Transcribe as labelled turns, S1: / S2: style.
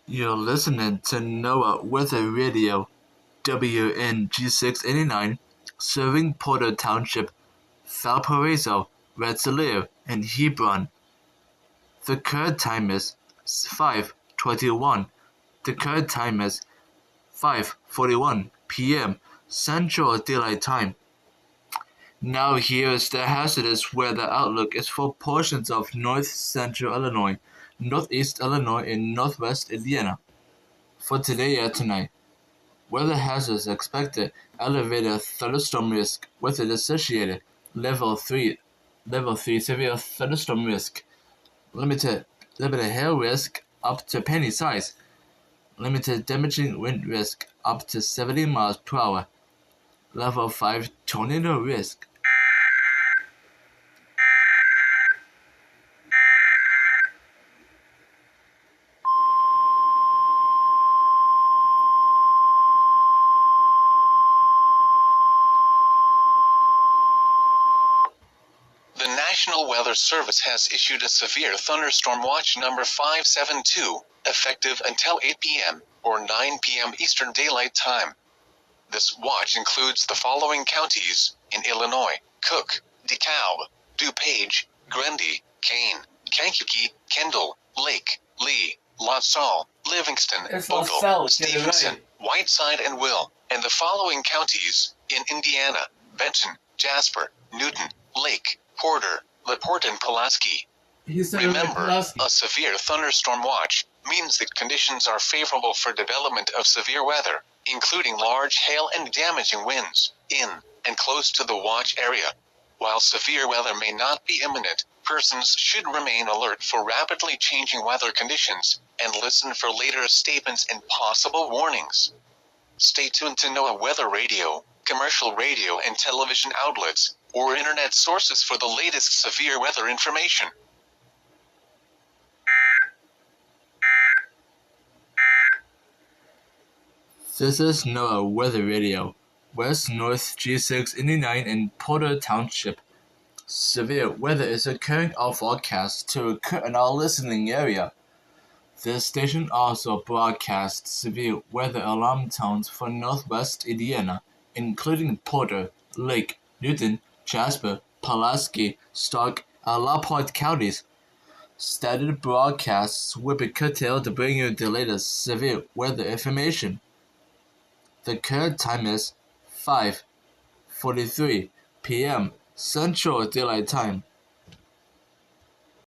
S1: You're listening to NOAA Weather Radio, WNG689, serving Porter Township, Valparaiso, Rensselaer, and Hebron. The current time is 5:21. The current time is 5:41 p.m. Central Daylight Time. Now here is the hazardous weather outlook is for portions of north-central Illinois, northeast Illinois, and northwest Indiana. For today and tonight, weather hazards expected: elevated thunderstorm risk with an associated level 3 severe thunderstorm risk, limited hail risk up to penny size, limited damaging wind risk up to 70 miles per hour, level 5 tornado risk.
S2: The National Weather Service has issued a severe thunderstorm watch number 572, effective until 8 p.m. or 9 p.m. Eastern Daylight Time. This watch includes the following counties in Illinois: Cook, DeKalb, DuPage, Grundy, Kane, Kankakee, Kendall, Lake, Lee, LaSalle, Livingston, Ogle, Stevenson, Whiteside, and Will, and the following counties in Indiana: Benton, Jasper, Newton, Lake, Porter, LaPorte, and Pulaski. Remember, a severe thunderstorm watch means that conditions are favorable for development of severe weather, including large hail and damaging winds, in and close to the watch area. While severe weather may not be imminent, persons should remain alert for rapidly changing weather conditions and listen for later statements and possible warnings. Stay tuned to NOAA Weather Radio, commercial radio and television outlets, or internet sources for the latest severe weather information.
S1: This is NOAA Weather Radio, West North G689 in Porter Township. Severe weather is occurring or forecast to occur in our listening area. This station also broadcasts severe weather alarm tones for northwest Indiana, including Porter, Lake, Newton, Jasper, Pulaski, Stark, and LaPorte counties. Standard broadcasts will be curtailed to bring you the latest severe weather information. The current time is 5:43 p.m. Central Daylight Time.